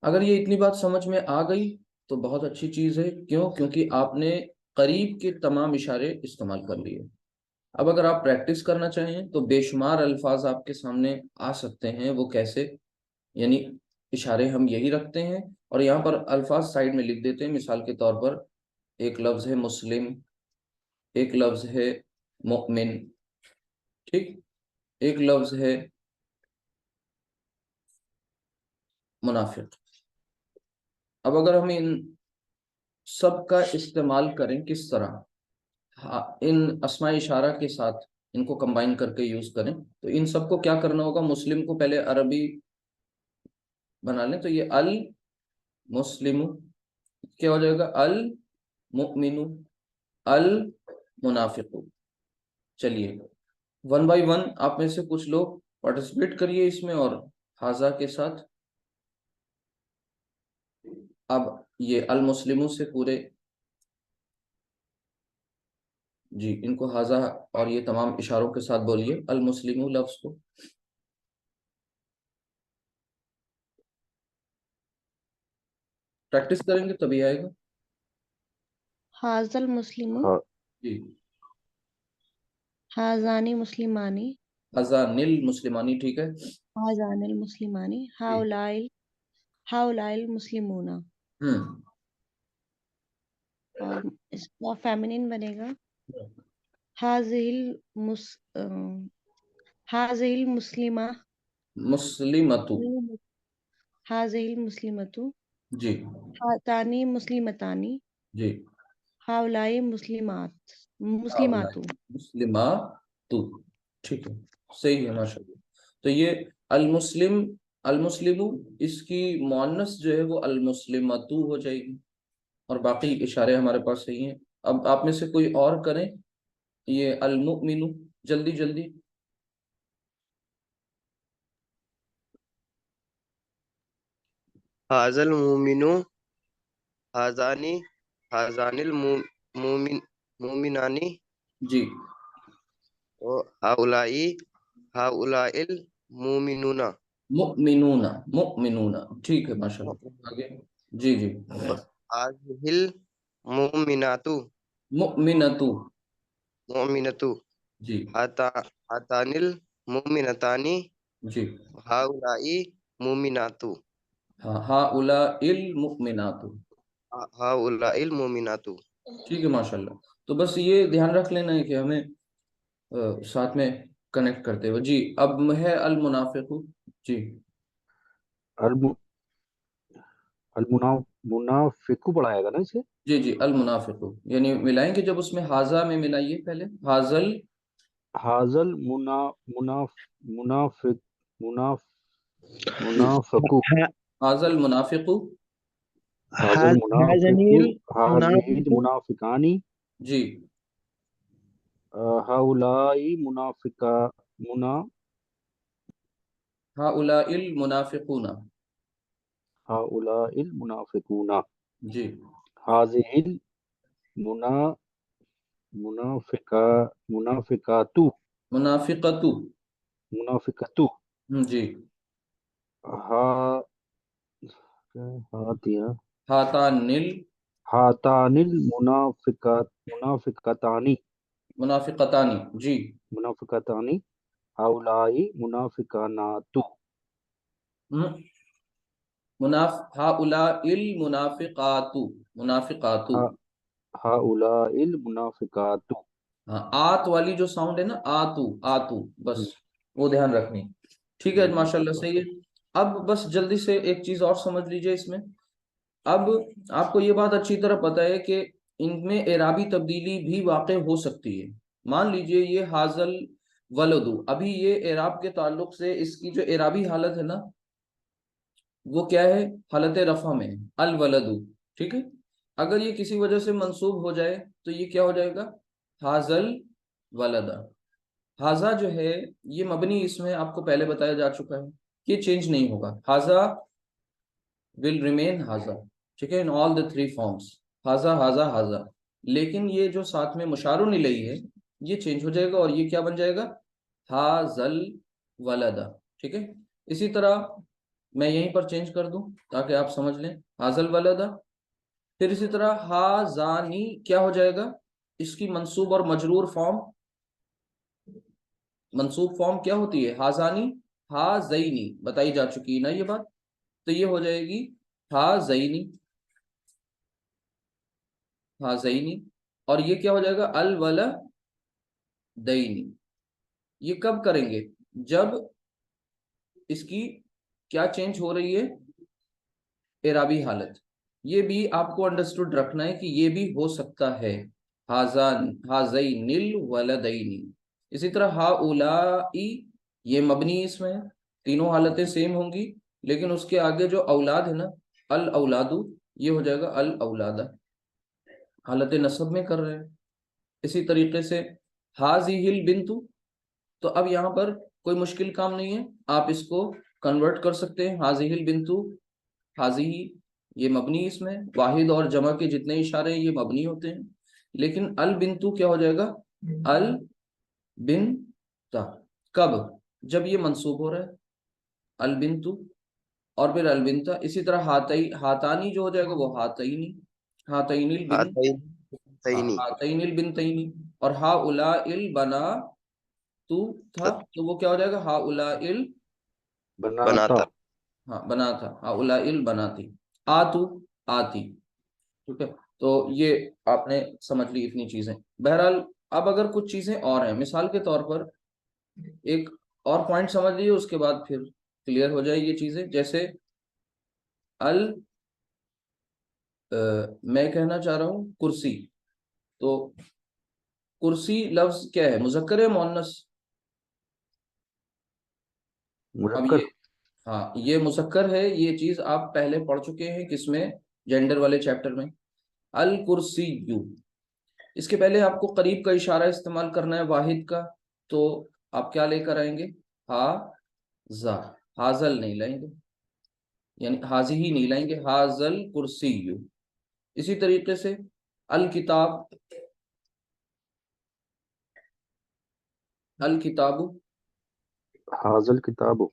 अगर ये इतनी बात समझ में आ गई तो बहुत अच्छी चीज है, क्यों, क्योंकि आपने करीब के तमाम इशारे इस्तेमाल कर लिए। अब अगर आप प्रैक्टिस करना चाहें तो बेशुमार अल्फाज आपके सामने आ सकते हैं, वो कैसे, यानी इशारे हम यही रखते हैं और यहाँ पर अल्फाज साइड में लिख देते हैं। मिसाल के तौर पर एक लफ्ज है मुस्लिम, एक लफ्ज है मोमिन, ठीक, एक लफ्ज है मुनाफिक। अब अगर हम इन सब का इस्तेमाल करें किस तरह, हाँ, इन अस्मा इशारा के साथ इनको कंबाइन करके यूज करें, तो इन सबको क्या करना होगा, मुस्लिम को पहले अरबी बना लें, तो ये अल मुस्लिमु क्या हो जाएगा, अल मुमिनु, अल मुनाफिकु। चलिए वन बाय वन आप में से कुछ लोग पार्टिसिपेट करिए इसमें, और हाजा के साथ। अब ये अल मुस्लिमु से पूरे, जी, इनको हाजा और ये तमाम इशारों के साथ बोलिए अल मुस्लिमु लफ्ज को। प्रैक्टिस करेंगे तभी आएगा। हाजल मुस्लिम। हाँ, जी, हाजानी मुस्लिमानी। अजानिल मुस्लिमानी, ठीक है। हाजानिल मुस्लिमानी। जी। हाउलाइल मुस्लिमूना। हम्म। और इसका फेमिनिन बनेगा हाजिल मुस अ, हाजिल मुस्लिमा। मुस्लिमतु। हाजिल मुस्लिमतु। जी। हातानी मुस्लिमतानी। जी। हाउलाई मुस्लिमात। हाउलाई मुस्लिमातु। मुस्लिमातु, ठीक है, सही है माशाल्लाह। तो ये अल मुस्लिम, अल मुस्लिमु, इसकी मुअन्नस जो है वो अल मुस्लिमतु हो जाएगी, और बाकी इशारे हमारे पास सही हैं। अब आप में से कोई और करें ये अल मुमिनु, जल्दी जल्दी। हाजल मुमिनु हाजानी हाजानिल मुमिन मुमिनानी जी। व हाउलाई हाउलाइल मुमिनुना मुमिनूना, मुमिनूना, ठीक है माशाल्लाह, आगे। जी जी। हाजिहिल मुमिनातु मुमिनतु। मुमिनतु जी। हाता हातानिल मुमिनतानी जी। हाउलाई मुमिनातु हाँ, हा उला इल मुमिनातु, हाउलाइल मुमिनातु। ठीक है माशाल्लाह। तो बस ये ध्यान रख लेना है कि हमें साथ में कनेक्ट करते हुए, जी। अब है अल मुनाफिकु। जी। अल मुनाफिकु पढ़ाएगा ना इसे? जी जी, अल मुनाफिकु यानी मिलाएंगे जब उसमें हाजा में मिलाइए पहले, हाजल हाजल मुनाफ मुनाफिक मुनाफ मुनाफकु हाजल मुनाफिकु। हाजल मुनाफिकु हाजनील हाजिहिल मुनाफिकु मुनाफिकानी जी, हाउलाई मुनाफिका मुना हाउलाइल मुनाफिकूना। हाउलाइल मुनाफिकूना जी, हाजिहिल मुना मुनाफिका मुनाफिकातु मुनाफिकतु। मुनाफिकतु जी, हा हातिया हातानिल हातानिल मुनाफिकतानी मुनाफिकतानी। जी, मुनाफिकतानी हाउलाई मुनाफिकानातु हम्म, हाउलाइल मुनाफिकातु, मुनाफिकातु। हा हाउलाइल मुनाफिकातु। हाँ, आत वाली जो साउंड है ना, आतु आतु, बस वो ध्यान रखनी। ठीक है, माशाल्लाह सही है। अब बस जल्दी से एक चीज और समझ लीजिए इसमें। अब आपको ये बात अच्छी तरह पता है कि इनमें एराबी तब्दीली भी वाक़ई हो सकती है। मान लीजिए ये हाजल वलदु, अभी ये एराब के ताल्लुक से इसकी जो एराबी हालत है ना, वो क्या है, हालत रफा में है, अल वलदु। ठीक है, अगर ये किसी वजह से मंसूब हो जाए तो ये क्या हो जाएगा, हाजल वलदा। हाजा जो है ये मबनी इसमें आपको पहले बताया जा चुका है, ये चेंज नहीं होगा। हाजा विल रिमेन हाजा, ठीक है, in all the three forms, हाजा हाजा हाजा। लेकिन ये जो साथ में मुशारुन इलैही है ये चेंज हो जाएगा और ये क्या बन जाएगा, हाजल वलदा। ठीक है, इसी तरह मैं यहीं पर चेंज कर दूं ताकि आप समझ लें, हाजल वलदा। फिर इसी तरह हाजानी क्या हो जाएगा, इसकी मंसूब और मजरूर फॉर्म, मंसूब फॉर्म क्या होती है, हाजानी हाजैनी, बताई जा चुकी है ना ये बात। तो ये हो जाएगी हाजैनी हाजैनी। और ये क्या हो जाएगा, अल वलदैनी। ये कब करेंगे, जब इसकी क्या चेंज हो रही है, एराबी हालत। ये भी आपको अंडरस्टूड रखना है कि ये भी हो सकता है, हाजान हाजैनिल वलदैनी। इसी तरह हाउलाई, ये मबनी इसमें है, तीनों हालतें सेम होंगी, लेकिन उसके आगे जो औलाद है ना, अल औलादू, ये हो जाएगा अल औलादा, हालत नसब में कर रहे हैं। इसी तरीके से हाजिहिल बिंतु, तो अब यहाँ पर कोई मुश्किल काम नहीं है, आप इसको कन्वर्ट कर सकते हैं, हाजिहिल बिंतु हाजिही, ये मबनी इसमें, वाहिद और जमा के जितने इशारे हैं ये मबनी होते हैं। लेकिन अल बिंतु क्या हो जाएगा, अल बिन ता, कब, जब ये मंसूब हो रहा है, अल बिंतु और फिर अल बिनता। इसी तरह हातानी जो हो जाएगा वो हातईनी, हातईनिल बिन, हातैन हाँ तैनी हातईनिल बिनतैनी। और हाउलाइल बना तू था, तो वो क्या हो जाएगा, हाउलाइल, बनाता बनाता। हाँ बना था, हाउलाइल बनाती, आतू आती। ठीक है, तो ये आपने समझ ली इतनी चीजें। बहरहाल अब अगर कुछ चीजें और हैं, मिसाल के तौर पर एक और पॉइंट समझ लीजिए, उसके बाद फिर क्लियर हो जाए ये चीजें। जैसे अल मैं कहना चाह रहा हूँ कुर्सी, तो कुर्सी लफ्ज क्या है, मुजक्कर है मुअन्नस। अब मुजक्कर ये, हाँ ये मुजक्कर है, ये चीज आप पहले पढ़ चुके हैं किसमें, जेंडर वाले चैप्टर में, अल कुर्सी यू। इसके पहले आपको करीब का इशारा इस्तेमाल करना है वाहिद का, तो आप क्या लेकर आएंगे, हा जा, हाजल नहीं लाएंगे, यानी हाजी ही नहीं लाएंगे, हाजल कुर्सी यू। इसी तरीके से अल किताब, अल किताबु, हाजल किताब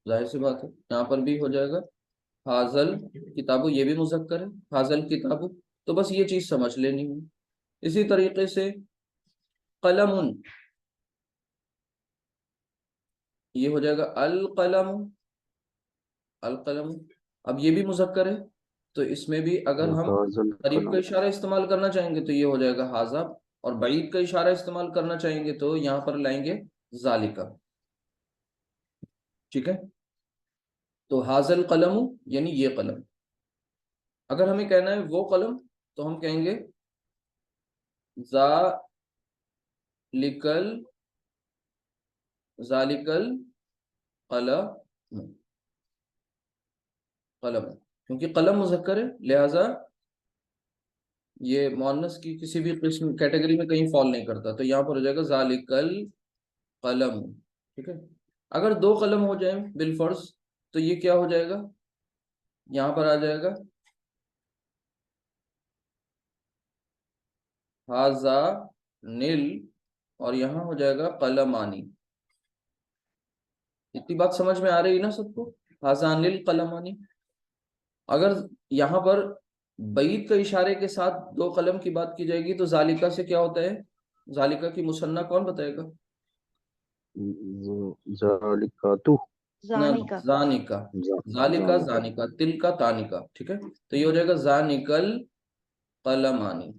जाहिर सी बात है यहाँ पर भी हो जाएगा हाजल किताबु, ये भी मुजक्कर है, हाजल किताबु। तो बस ये चीज समझ लेनी है। इसी तरीके से कलमुन, ये हो जाएगा अल कलम, अल कलम। अब ये भी मुजक्कर है, तो इसमें भी अगर हम हाजल करीब का कलम इशारा इस्तेमाल करना चाहेंगे तो ये हो जाएगा हाजा, और बईद का इशारा इस्तेमाल करना चाहेंगे तो यहाँ पर लाएंगे जालिका। ठीक है, तो हाजल कलम यानी ये कलम, अगर हमें कहना है वो कलम तो हम कहेंगे ज़ालिकल ज़ालिकल कलम, कलम, क्योंकि कलम मुज़क्कर है लिहाजा ये मुअन्नस की किसी भी किस्म कैटेगरी में कहीं फॉल नहीं करता, तो यहाँ पर हो जाएगा ज़ालिकल कलम। ठीक है, अगर दो कलम हो जाए बिलफर्ज तो ये क्या हो जाएगा, यहाँ पर आ जाएगा हाजा नील और यहाँ हो जाएगा कलमानी। इतनी बात समझ में आ रही है ना सबको, हाजा नील कलमानी। अगर यहाँ पर बईद के इशारे के साथ दो कलम की बात की जाएगी तो जालिका से क्या होता है, जालिका की मुसन्ना कौन बताएगा? ज़ालिकातु, ना, जानिका। जानिका, जालिका ज़ालिका। जानिका, तिलका तानिका। ठीक है, तो ये हो जाएगा जानिकल कलमानी।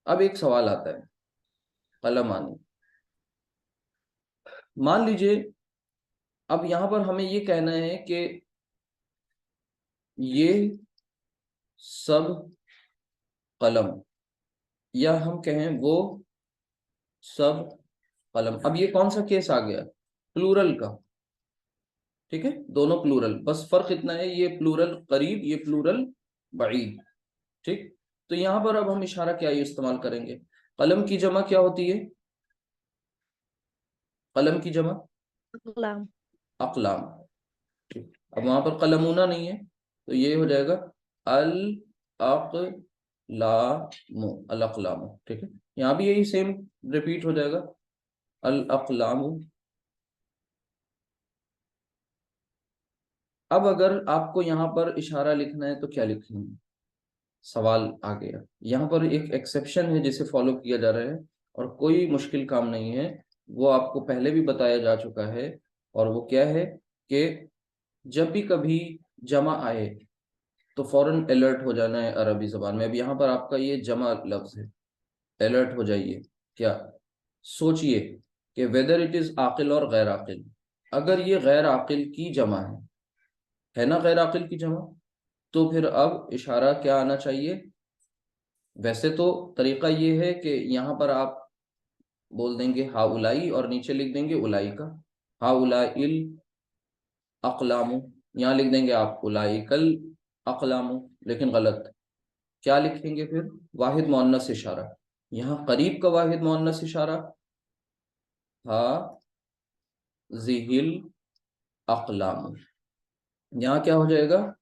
अब एक सवाल आता है, कलमानी, मान लीजिए अब यहां पर हमें ये कहना है कि ये सब कलम, या हम कहें वो सब कलम। अब ये कौन सा केस आ गया, प्लूरल का। ठीक है, दोनों प्लूरल, बस फर्क इतना है ये प्लूरल करीब, ये प्लूरल बईद। ठीक, तो यहां पर अब हम इशारा क्या इस्तेमाल करेंगे, कलम की जमा क्या होती है, कलम की जमा अक़लाम। अक़लाम। ठीक, अब वहां पर कलमुना नहीं है तो ये हो जाएगा अल अक़लामु, अल अक़लामु। ठीक है, यहाँ भी यही सेम रिपीट हो जाएगा, अल अक़लामु। अब अगर आपको यहाँ पर इशारा लिखना है तो क्या लिखेंगे, सवाल आ गया। यहाँ पर एक एक्सेप्शन है जिसे फॉलो किया जा रहा है और कोई मुश्किल काम नहीं है, वो आपको पहले भी बताया जा चुका है। और वो क्या है कि जब भी कभी जमा आए तो फौरन अलर्ट हो जाना है अरबी जबान में। अब यहाँ पर आपका ये जमा लफ्ज है, अलर्ट हो जाइए। क्या सोचिए कि वेदर इट इज आकिल और गैर आकिल, अगर ये गैर आकिल की जमा है ना, गैर आकिल की जमा, तो फिर अब इशारा क्या आना चाहिए। वैसे तो तरीका ये है कि यहाँ पर आप बोल देंगे हाउलाई और नीचे लिख देंगे उलाई का, हाउलाइल अक़लामु, यहाँ लिख देंगे आप उलाइकल अक़लामु, लेकिन गलत। क्या लिखेंगे फिर, वाहिद मुअन्नस इशारा, यहाँ करीब का वाहिद मुअन्नस इशारा हा ज़िहिल अक़लामु, यहाँ क्या हो जाएगा,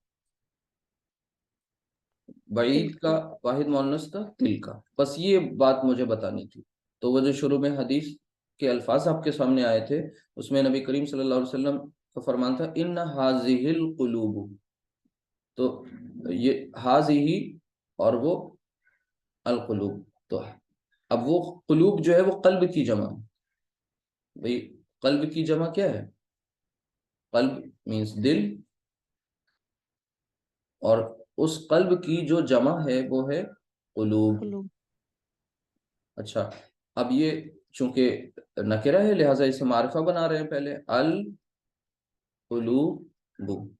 बईद का वाहिद मुअन्नस था तिल का। बस ये बात मुझे बतानी थी। तो वो जो शुरू में हदीस के अल्फाज आपके सामने आए थे उसमें नबी करीम सल्लल्लाहु अलैहि वसल्लम का फरमान था इन हाज़िहिल कुलूब, तो ये हाज़िही और वो अल कुलूब, तो अब वो कुलूब जो है वो कल्ब की जमा है। भाई कल्ब की जमा क्या है, कल्ब मीन्स दिल, और उस कल्ब की जो जमा है वो है कुलूब। कुलूब। अच्छा, अब ये चूंकि नकिरा है लिहाजा इसे मारिफा बना रहे हैं पहले, अल कुलूब।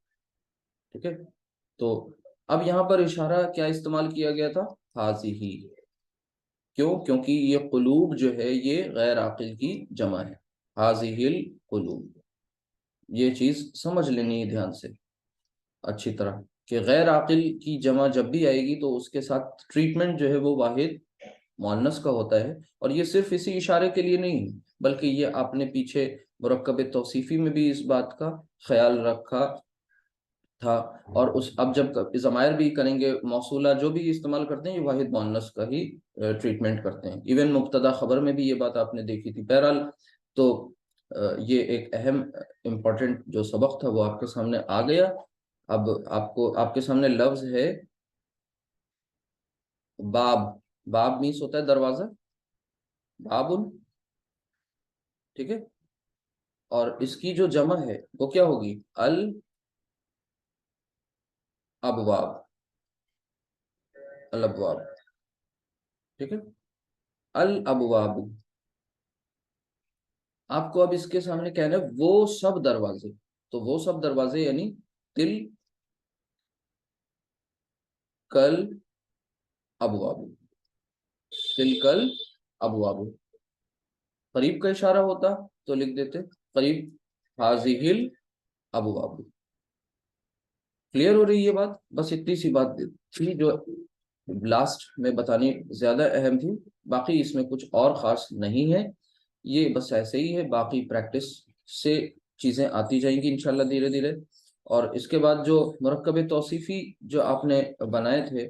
ठीक है, तो अब यहाँ पर इशारा क्या इस्तेमाल किया गया था, हाज़िही। क्यों, क्योंकि ये कुलूब जो है ये गैर आकिल की जमा है, हाज़िहिल कुलूब। ये चीज समझ लेनी है ध्यान से अच्छी तरह कि गैर आकिल की जमा जब भी आएगी तो उसके साथ ट्रीटमेंट जो है वो वाहिद मुअन्नस का होता है। और ये सिर्फ इसी इशारे के लिए नहीं बल्कि ये आपने पीछे मुरक्कब तौसीफी में भी इस बात का ख्याल रखा था। और उस अब जब ज़मायर भी करेंगे मौसूला जो भी इस्तेमाल करते हैं ये वाहिद मुअन्नस का ही ट्रीटमेंट करते हैं। इवन मुब्तदा खबर में भी ये बात आपने देखी थी। बहरहाल तो ये एक अहम इम्पोर्टेंट जो सबक था वो आपके सामने आ गया। अब आपको आपके सामने लफ्ज है बाब। बाब मीन्स होता है दरवाजा, बाबुन। ठीक है, और इसकी जो जमा है वो क्या होगी, अल अबवाब, अल अबवाब। ठीक है, अल अबवाब। आपको अब इसके सामने कहना है वो सब दरवाजे, तो वो सब दरवाजे यानी तिल कल अबवाबु, तिलकल अबवाबु। करीब का इशारा होता तो लिख देते करीब हाजिहिल अबवाबु। क्लियर हो रही है ये बात? बस इतनी सी बात थी जो लास्ट में बतानी ज्यादा अहम थी, बाकी इसमें कुछ और खास नहीं है, ये बस ऐसे ही है। बाकी प्रैक्टिस से चीजें आती जाएंगी इंशाल्लाह धीरे धीरे। और इसके बाद जो मुरक्कब तौसीफी जो आपने बनाए थे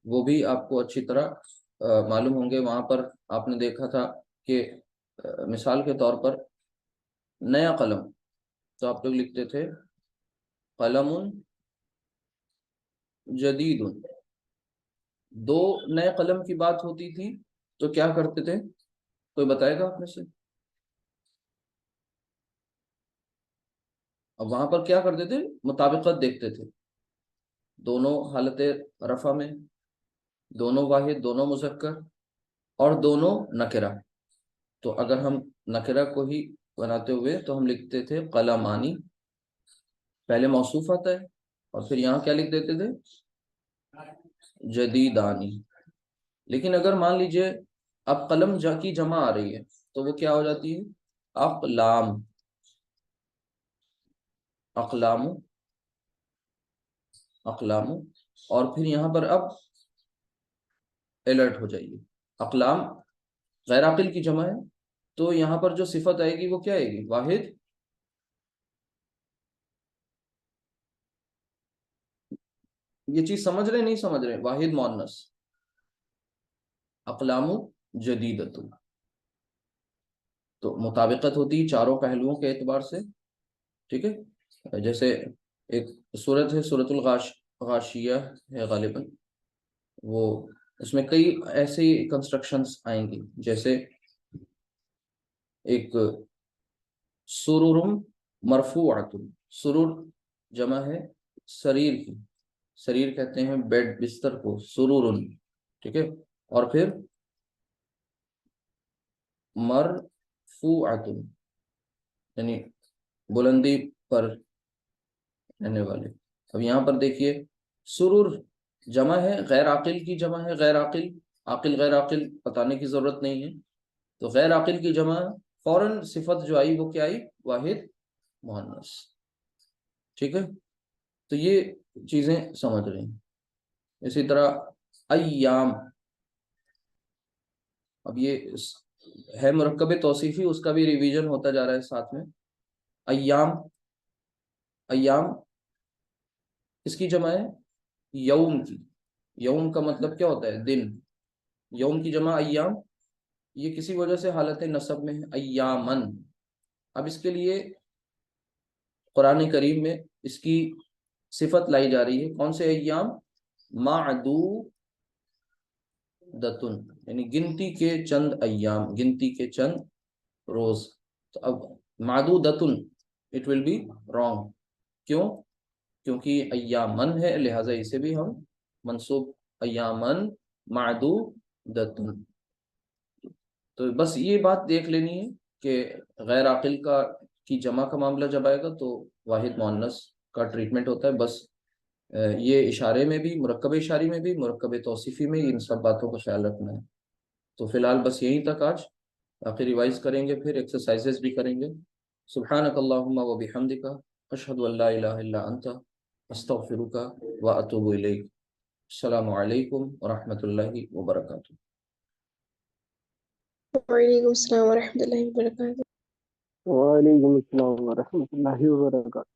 वो भी आपको अच्छी तरह मालूम होंगे। वहां पर आपने देखा था कि मिसाल के तौर पर नया कलम, तो आप लोग लिखते थे कलमुन जदीदुन। दो नए कलम की बात होती थी तो क्या करते थे, कोई बताएगा आप में से? अब वहां पर क्या करते थे, मुताबिकत देखते थे, दोनों हालत रफा में, दोनों वाहिद, दोनों मुज़क्कर और दोनों नकिरा। तो अगर हम नकिरा को ही बनाते हुए तो हम लिखते थे कलमानी, पहले मौसूफ आता है और फिर यहाँ क्या लिख देते थे, जदीदानी। लेकिन अगर मान लीजिए अब कलम की जमा आ रही है तो वो क्या हो जाती है, अकलाम, अकलामु, अकलामु। और फिर यहाँ पर अब अलर्ट हो जाइए, अकलाम गैर आकिल की जमा है तो यहाँ पर जो सिफत आएगी वो क्या आएगी, वाहिद। ये चीज समझ रहे नहीं समझ रहे, वाहिद मुअन्नस, अकलामु जदीदतु। तो मुताबिकत होती है चारों पहलुओं के एतबार से, ठीक है। जैसे एक सूरत है सूरतुल गाशिया है गालिबन, वो उसमें कई ऐसे कंस्ट्रक्शंस आएंगी, जैसे एक सुरुरुम मरफूअतुन, सुरुर जमा है शरीर की, शरीर कहते हैं बेड बिस्तर को, सुरुरुन, ठीक है। और फिर मरफूअतुन यानी बुलंदी पर रहने वाले। अब यहाँ पर देखिए सुरूर जमा है, गैर आकिल की जमा है, गैर आकिल, आकिल गैर आकिल बताने की जरूरत नहीं है। तो गैर आकिल की जमा फौरन सिफत जो आई वो क्या आई, वाहिद मुअन्नस, ठीक है। तो ये चीजें समझ रहे हैं। इसी तरह अय्याम, अब ये है मुरक्कब तौसीफी, उसका भी रिवीजन होता जा रहा है साथ में। अय्याम, अय्याम किसकी जमा है, यौम की। यौम का मतलब क्या होता है, दिन। यौम की जमा अय्याम, ये किसी वजह से हालत नसब में है, अय्यामन। अब इसके लिए कुरान करीम में इसकी सिफत लाई जा रही है, कौन से अय्याम, मादूदतुन, यानी गिनती के चंद अय्याम, गिनती के चंद रोज। तो अब मादूदतुन इट विल बी रॉन्ग, क्यों, क्योंकि अय्यामन है, लिहाजा इसे भी हम मंसूब, अय्यामन मादूदतुन। तो बस ये बात देख लेनी है कि गैर आकिल का की जमा का मामला जब आएगा तो वाहिद मुअन्नस का ट्रीटमेंट होता है। बस ये इशारे में भी, मुरक्कब इशारी में भी, मुरक्कब तौसीफी में, इन सब बातों का ख्याल रखना है। तो फिलहाल बस यहीं तक आज, बाकी रिवाइज करेंगे, फिर एक्सरसाइजेस भी करेंगे। सुब्हानक अल्लाहुम्मा व बिहम्दिका अशहदु अल्ला इलाहा इल्ला अंता अस्तगफिरुका व अतूबु इलैक। अस्सलामु अलैकुम व रहमतुल्लाहि व बरकातुहू। वालेकुम अस्सलाम वरहमतुल्लाहि वबरकातुहू। वालेकुम अस्सलाम व रहमतुल्लाहि व बरकातहू।